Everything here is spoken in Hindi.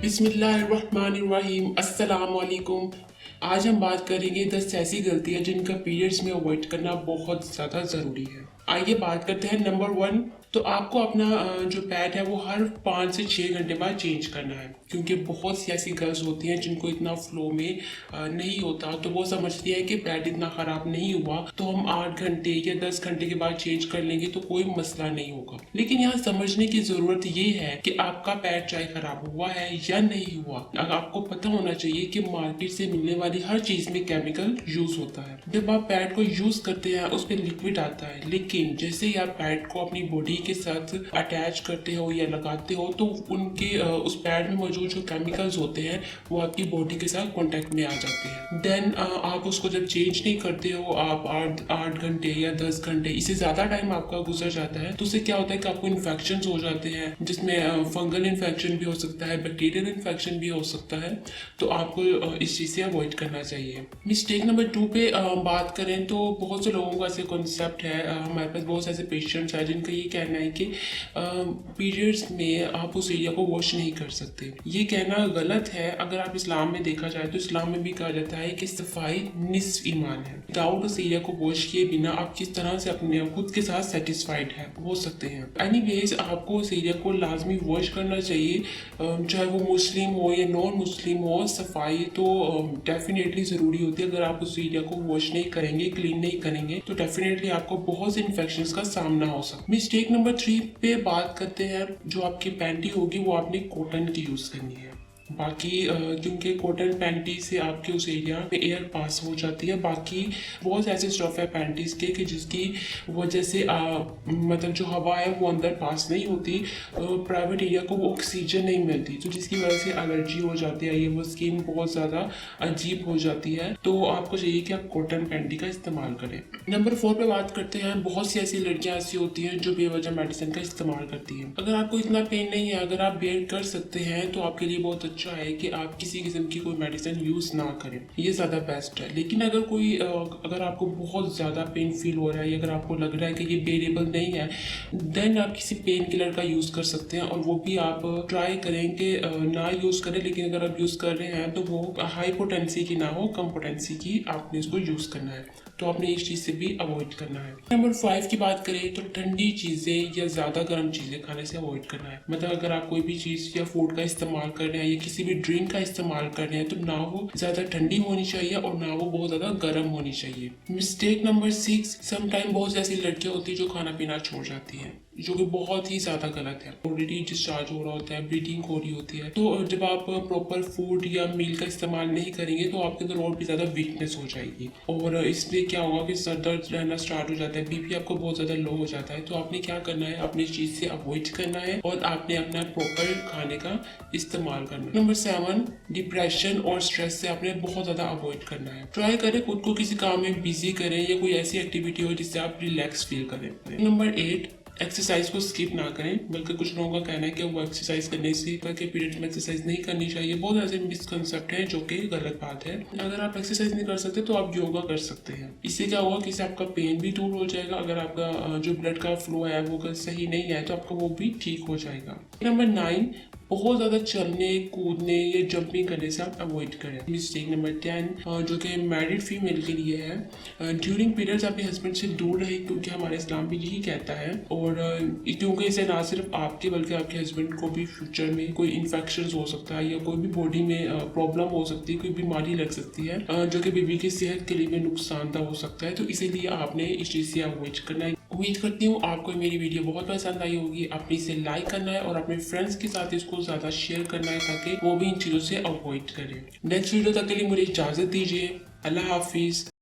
बिस्मिल्लाहिर्रहमानिर्रहीम अस्सलाम वालेकुम। आज हम बात करेंगे 10 ऐसी गलतियां जिनका पीरियड्स में अवॉइड करना बहुत ज़्यादा ज़रूरी है। आइए बात करते हैं। नंबर 1, तो आपको अपना जो पैड है वो हर 5 से 6 घंटे बाद चेंज करना है, क्योंकि बहुत सी ऐसी गर्ल्स होती हैं जिनको इतना फ्लो में नहीं होता, तो वो समझती है कि पैड इतना ख़राब नहीं हुआ तो हम 8 घंटे या 10 घंटे के बाद चेंज कर लेंगे तो कोई मसला नहीं होगा। लेकिन यहाँ समझने की ज़रूरत ये है कि आपका पैड चाहे ख़राब हुआ है या नहीं हुआ, अगर आपको पता होना चाहिए कि मार्केट से मिलने वाली हर चीज़ में केमिकल यूज़ होता है। जब आप पैड को यूज़ करते हैं उस पर लिक्विड आता है, लेकिन जैसे ही आप पैड को अपनी बॉडी के साथ अटैच करते हो या लगाते हो तो उनके उस पैड में मौजूद जो केमिकल्स होते हैं वो आपकी बॉडी के साथ कांटेक्ट में आ जाते हैं। देन आप उसको जब चेंज नहीं करते हो, आप 8 घंटे या 10 घंटे, इससे ज़्यादा टाइम आपका गुजर जाता है, तो उससे क्या होता है कि आपको इन्फेक्शन हो जाते हैं, जिसमें फंगल इन्फेक्शन भी हो सकता है, बैक्टीरियल इन्फेक्शन भी हो सकता है। तो आपको इस चीज़ से अवॉइड करना चाहिए। मिस्टेक नंबर 2 पे बात करें तो बहुत से लोगों का ऐसे कॉन्सेप्ट है, हमारे पास बहुत से ऐसे पेशेंट्स हैं जिनका ये कहना है कि पीरियड्स में आप उस एरिया को वॉश नहीं कर सकते। ये कहना गलत है। अगर आप इस्लाम में देखा जाए तो इस्लाम में भी कहा जाता है कि सफाई निस्फ ईमान है। विदाउट उस एरिया को वॉश किए बिना आप किस तरह से अपने खुद के साथ सेटिस्फाइड हो सकते हैं। एनीवेज, आपको उस एरिया को लाजमी वॉश करना चाहिए, चाहे वो मुस्लिम हो या नॉन मुस्लिम हो। सफाई तो डेफिनेटली ज़रूरी होती है। अगर आप उस एरिया को वॉश नहीं करेंगे, क्लीन नहीं करेंगे, तो डेफिनेटली आपको बहुत से इन्फेक्शंस का सामना हो सकता है। मिस्टेक नंबर 3 पे बात करते हैं। जो आपकी पैंटी होगी वो आपने कॉटन की यूज़ करनी है। बाकी क्योंकि कॉटन पैंटी से आपके उस एरिया में एयर पास हो जाती है। बाकी बहुत ऐसे स्टफ है पैंटीज के कि जिसकी वजह से मतलब जो हवा है वो अंदर पास नहीं होती, प्राइवेट एरिया को वो ऑक्सीजन नहीं मिलती, तो जिसकी वजह से एलर्जी हो जाती है, ये वो स्किन बहुत ज़्यादा अजीब हो जाती है। तो आपको चाहिए कि आप कॉटन पैंटी का इस्तेमाल करें। नंबर 4 पे बात करते हैं। बहुत सी ऐसी लड़कियाँ ऐसी होती हैं जो बेवजह मेडिसिन का इस्तेमाल करती हैं। अगर आपको इतना पेन नहीं है, अगर आप बेयर कर सकते हैं, तो आपके लिए बहुत अच्छा है कि आप किसी किस्म की कोई मेडिसिन यूज़ ना करें, ये ज़्यादा बेस्ट है। लेकिन अगर आपको बहुत ज़्यादा पेन फील हो रहा है या अगर आपको लग रहा है कि ये बेरेबल नहीं है, देन आप किसी पेन किलर का यूज़ कर सकते हैं, और वो भी आप ट्राई करें कि ना यूज़ करें। लेकिन अगर आप यूज़ कर रहे हैं तो वो हाई पोटेंसी की ना हो, कम पोटेंसी की आपने इसको यूज़ करना है। तो आपने इस चीज़ से भी अवॉइड करना है। नंबर 5 की बात करें तो ठंडी चीज़ें या ज़्यादा गर्म चीज़ें खाने से अवॉइड करना है। मतलब अगर आप कोई भी चीज़ या फूड का इस्तेमाल कर रहे हैं या किसी भी ड्रिंक का इस्तेमाल कर रहे हैं, तो ना वो ज़्यादा ठंडी होनी चाहिए और ना वो बहुत ज़्यादा गर्म होनी चाहिए। मिस्टेक नंबर 6, समटाइम बहुत ऐसी लड़कियाँ होती है जो खाना पीना छोड़ जाती हैं, जो कि बहुत ही ज़्यादा गलत है। ऑलरेडी डिस्चार्ज हो रहा होता है, ब्लीडिंग हो रही होती है, तो जब आप प्रॉपर फूड या मील का इस्तेमाल नहीं करेंगे तो आपके अंदर और भी ज़्यादा वीकनेस हो जाएगी, और इसलिए क्या होगा कि सर दर्द रहना स्टार्ट हो जाता है, बीपी आपको बहुत ज़्यादा लो हो जाता है। तो आपने क्या करना है, अपनी चीज़ से अवॉइड करना है और आपने अपना प्रॉपर खाने का इस्तेमाल करना है। नंबर 7, डिप्रेशन और स्ट्रेस से आपने बहुत ज़्यादा अवॉइड करना है। ट्राई करें खुद को किसी काम में बिजी करें या कोई ऐसी एक्टिविटी हो जिससे आप रिलैक्स फील करें। नंबर 8, एक्सरसाइज को स्किप ना करें। बल्कि कुछ लोगों का कहना है कि वो एक्सरसाइज करने से के पीरियड में एक्सरसाइज नहीं करनी चाहिए। बहुत ऐसे मिसकंसेप्ट हैं जो कि गलत बात है। अगर आप एक्सरसाइज नहीं कर सकते तो आप योगा कर सकते हैं। इससे क्या होगा कि इससे आपका पेन भी दूर हो जाएगा। अगर आपका जो ब्लड का फ्लो है वो अगर सही नहीं है तो आपका वो भी ठीक हो जाएगा। नंबर 9, बहुत ज़्यादा चलने, कूदने या जंपिंग करने से आप अवॉइड करें। मिस्टेक नंबर 10, जो कि मैरिड फीमेल के लिए है, ड्यूरिंग पीरियड्स अपने हस्बैंड से दूर रहे, क्योंकि हमारे इस्लाम भी यही कहता है। और क्योंकि इससे ना सिर्फ आपके बल्कि आपके हस्बैंड को भी फ्यूचर में कोई इन्फेक्शन हो सकता है या कोई भी बॉडी में प्रॉब्लम हो सकती है, कोई बीमारी लग सकती है, जो कि बेबी की सेहत के लिए भी नुकसानदा हो सकता है। तो इसीलिए आपने इस चीज़ से अवॉइड करना है। उम्मीद करती हूँ आपको मेरी वीडियो बहुत पसंद आई होगी। आपने इसे लाइक करना है और अपने फ्रेंड्स के साथ इसको ज़्यादा शेयर करना है ताकि वो भी इन चीज़ों से अवॉइड करें। नेक्स्ट वीडियो तक के लिए मुझे इजाज़त दीजिए। अल्लाह हाफिज़।